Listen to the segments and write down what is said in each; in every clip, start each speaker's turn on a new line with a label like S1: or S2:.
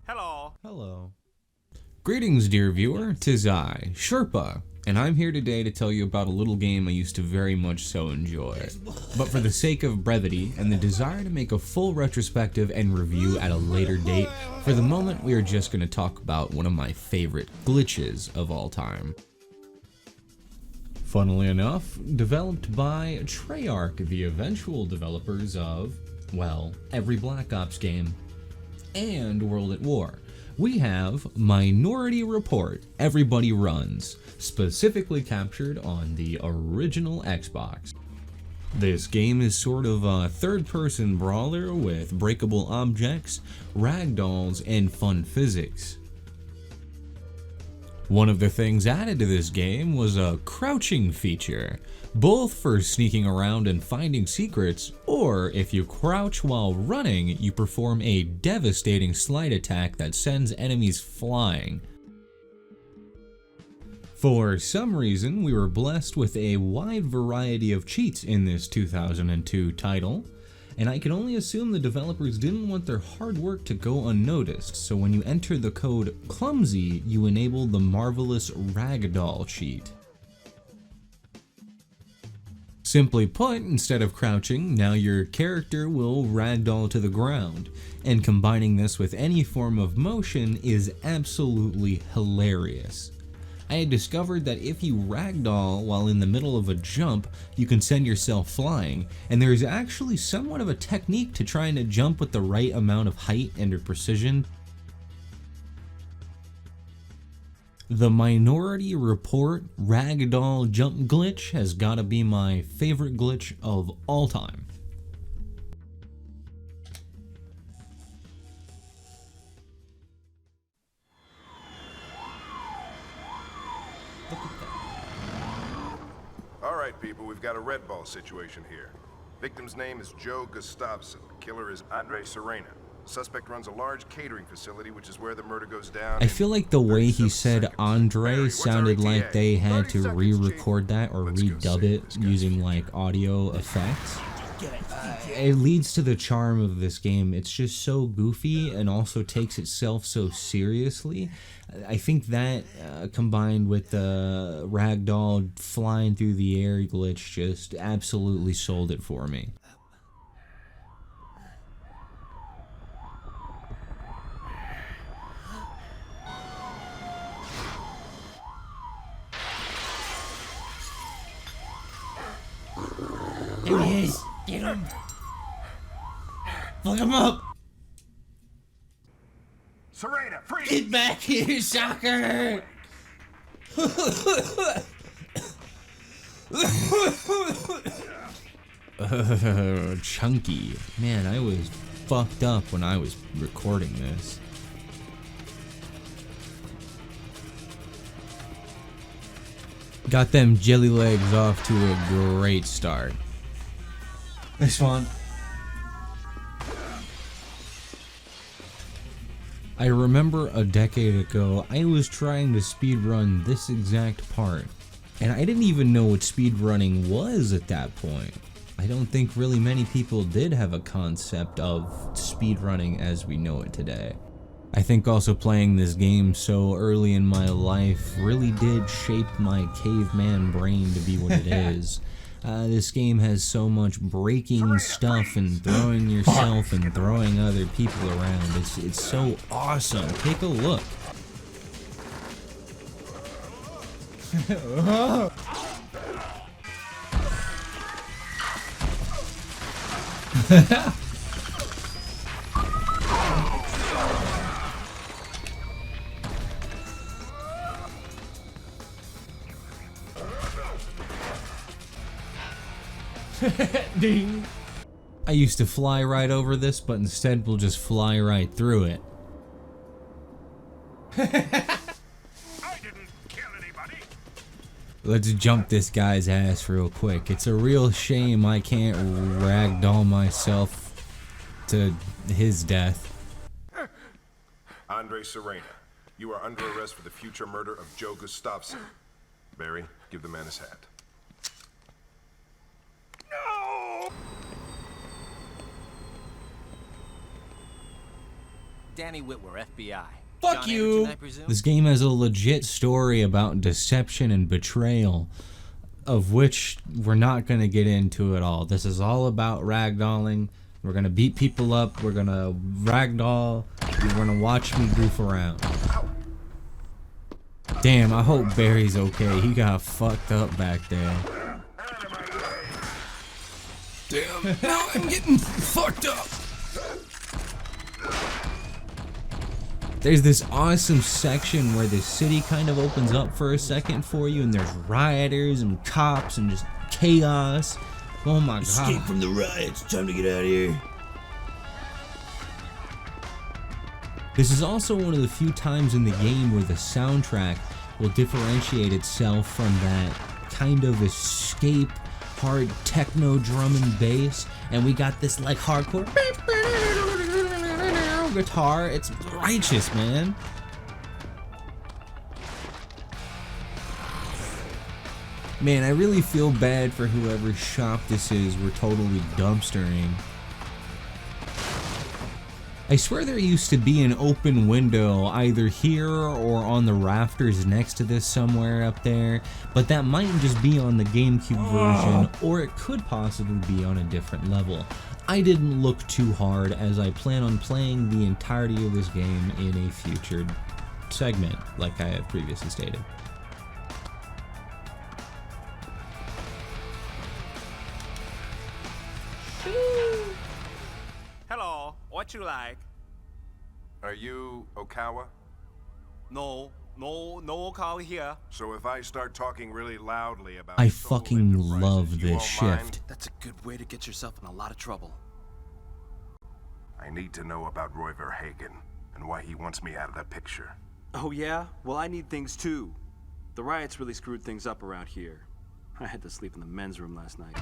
S1: Hello.
S2: Hello. Greetings, dear viewer. 'Tis I, Sherpa, and I'm here today to tell you about a little game I used to very much so enjoy. But for the sake of brevity and the desire to make a full retrospective and review at a later date, for the moment we are just going to talk about one of my favorite glitches of all time. Funnily enough, developed by Treyarch, the eventual developers of, well, every Black Ops game and World at War, we have Minority Report Everybody Runs, specifically captured on the original Xbox. This game is sort of a third-person brawler with breakable objects, ragdolls, and fun physics. One of the things added to this game was a crouching feature, both for sneaking around and finding secrets, or if you crouch while running, you perform a devastating slide attack that sends enemies flying. For some reason, we were blessed with a wide variety of cheats in this 2002 title, and I can only assume the developers didn't want their hard work to go unnoticed, so when you enter the code CLUMSY, you enable the marvelous ragdoll cheat. Simply put, instead of crouching, now your character will ragdoll to the ground, and combining this with any form of motion is absolutely hilarious. I had discovered that if you ragdoll while in the middle of a jump, you can send yourself flying, and there is actually somewhat of a technique to trying to jump with the right amount of height and precision. The Minority Report ragdoll jump glitch has gotta be my favorite glitch of all time.
S3: Alright people, we've got a red ball situation here. Victim's name is Joe Gustafson. Killer is Andre Serena. Suspect runs a large catering facility, which is where the murder goes down.
S2: I feel like the way he said Andre sounded like they had to re-record that or redub it using like audio effects. It leads to the charm of this game. It's just so goofy and also takes itself so seriously. I think that combined with the ragdoll flying through the air glitch just absolutely sold it for me.
S4: There he is! Get him! Fuck him up!
S3: Serena, freeze!
S4: Get back here, Shocker!
S2: Chunky. Man, I was fucked up when I was recording this. Got them jelly legs off to a great start.
S4: This one.
S2: I remember a decade ago, I was trying to speedrun this exact part, and I didn't even know what speedrunning was at that point. I don't think really many people did have a concept of speedrunning as we know it today. I think also playing this game so early in my life really did shape my caveman brain to be what it is. This game has so much breaking stuff and throwing yourself and throwing other people around. It's so awesome. Take a look. Ding. I used to fly right over this, but instead we'll just fly right through it.
S3: I didn't kill anybody.
S2: Let's jump this guy's ass real quick. It's a real shame I can't ragdoll myself to his death.
S3: Andre Serena, you are under arrest for the future murder of Joe Gustafson. Barry, give the man his hat.
S1: Danny Whitwer, FBI.
S4: Fuck
S1: John
S4: you.
S1: Anderson, I presume?
S2: This game has a legit story about deception and betrayal, of which we're not going to get into at all. This is all about ragdolling. We're going to beat people up. We're going to ragdoll. You're going to watch me goof around. Damn, I hope Barry's okay. He got fucked up back there. Damn, now I'm getting fucked up. There's this awesome section where the city kind of opens up for a second for you, and there's rioters and cops and just chaos. Oh my god.
S4: Escape from the riots. Time to get out of here.
S2: This is also one of the few times in the game where the soundtrack will differentiate itself from that kind of escape hard techno drum and bass, and we got this like hardcore guitar. It's righteous, man. Man, I really feel bad for whoever's shop this is we're totally dumpstering. I swear there used to be an open window either here or on the rafters next to this somewhere up there, but that might just be on the GameCube version, or it could possibly be on a different level. I didn't look too hard, as I plan on playing the entirety of this game in a future segment, like I had previously stated.
S1: Hello, what you like?
S3: Are you Okawa?
S1: No call here.
S3: So if I start talking really loudly about
S2: I
S3: Soul
S2: fucking
S3: Enterprises,
S2: love
S3: you
S2: this
S3: won't mind?
S2: shift.
S1: That's a good way to get yourself in a lot of trouble.
S3: I need to know about Roy Verhagen and why he wants me out of the picture.
S5: Oh yeah? Well, I need things too. The riots really screwed things up around here. I had to sleep in the men's room last night.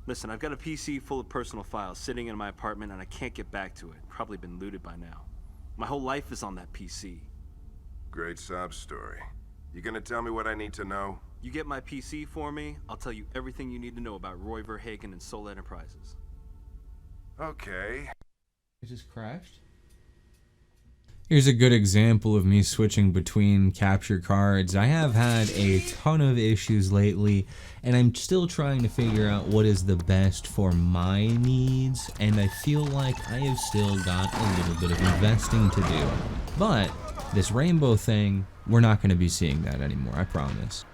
S5: Listen, I've got a PC full of personal files sitting in my apartment and I can't get back to it. Probably been looted by now. My whole life is on that PC.
S3: Great sob story. You gonna tell me what I need to know?
S5: You get my PC for me, I'll tell you everything you need to know about Roy Verhagen and Soul Enterprises.
S3: Okay.
S2: It just crashed? Here's a good example of me switching between capture cards. I have had a ton of issues lately, and I'm still trying to figure out what is the best for my needs, and I feel like I have still got a little bit of investing to do. But this rainbow thing, we're not going to be seeing that anymore, I promise.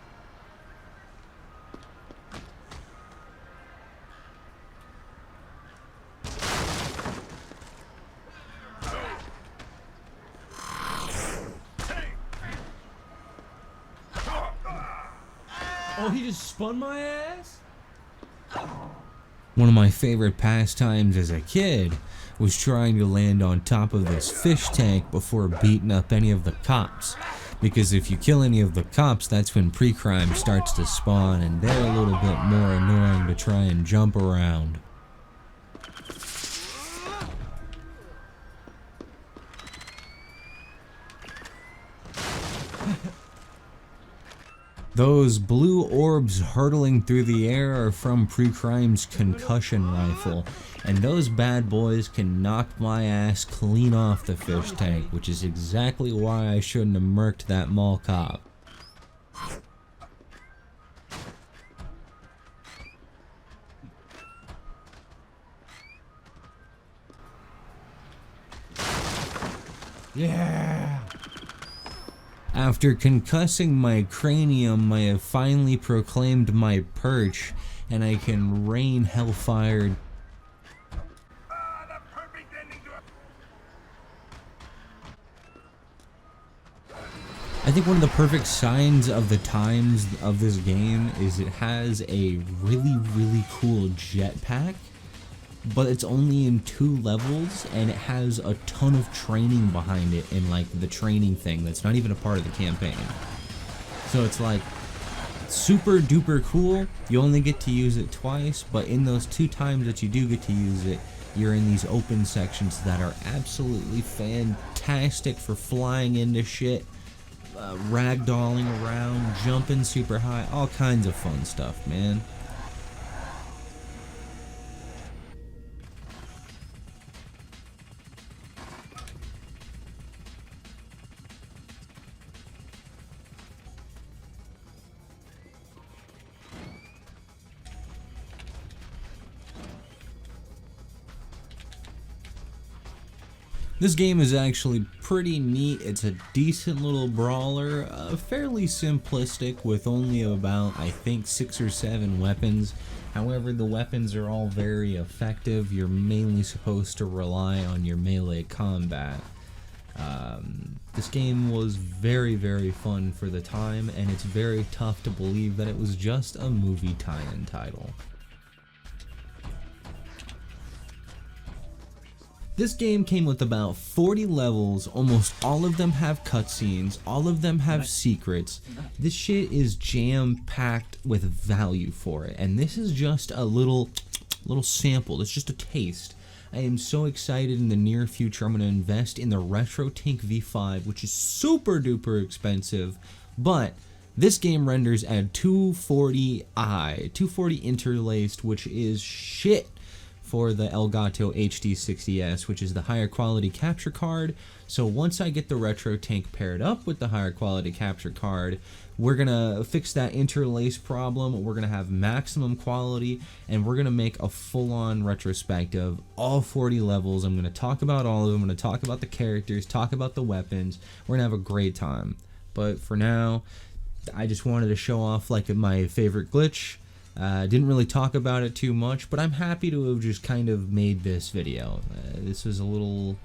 S2: Oh, he just spun my ass? One of my favorite pastimes as a kid was trying to land on top of this fish tank before beating up any of the cops. Because if you kill any of the cops, that's when pre-crime starts to spawn, and they're a little bit more annoying to try and jump around. Those blue orbs hurtling through the air are from Pre-Crime's concussion rifle, and those bad boys can knock my ass clean off the fish tank, which is exactly why I shouldn't have murked that mall cop. Yeah! After concussing my cranium, I have finally proclaimed my perch, and I can rain hellfire. I think one of the perfect signs of the times of this game is it has a really cool jetpack, but it's only in 2 levels, and it has a ton of training behind it in like the training thing that's not even a part of the campaign. So it's like super duper cool. You only get to use it twice, but in those 2 times that you do get to use it, you're in these open sections that are absolutely fantastic for flying into shit, ragdolling around, jumping super high, all kinds of fun stuff, man. This game is actually pretty neat. It's a decent little brawler, fairly simplistic with only about, I think, 6 or 7 weapons. However, the weapons are all very effective. You're mainly supposed to rely on your melee combat. This game was very, very fun for the time, and it's very tough to believe that it was just a movie tie-in title. This game came with about 40 levels, almost all of them have cutscenes, all of them have secrets. This shit is jam-packed with value for it, and this is just a little sample, it's just a taste. I am so excited. In the near future I'm going to invest in the RetroTink V5, which is super duper expensive, but this game renders at 240i, 240 interlaced, which is shit for the Elgato HD60S, which is the higher quality capture card. So once I get the RetroTink paired up with the higher quality capture card, we're gonna fix that interlace problem, we're gonna have maximum quality, and we're gonna make a full-on retrospective, all 40 levels. I'm gonna talk about all of them, I'm gonna talk about the characters, talk about the weapons, we're gonna have a great time. But for now, I just wanted to show off like my favorite glitch. Didn't really talk about it too much, but I'm happy to have just kind of made this video. This was a little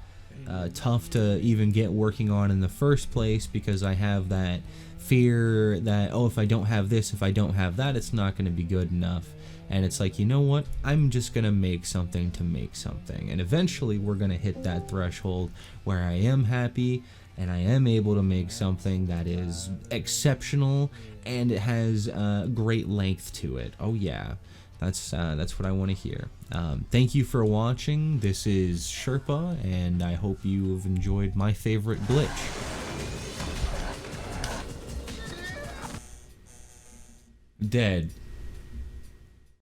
S2: tough to even get working on in the first place because I have that fear that, oh, if I don't have this, if I don't have that, it's not going to be good enough. And it's like, you know what? I'm just going to make something to make something. And eventually we're going to hit that threshold where I am happy and I am able to make something that is exceptional and it has great length to it. Oh yeah, that's what I want to hear. Thank you for watching. This is Sherpa, and I hope you have enjoyed my favorite glitch. Dead.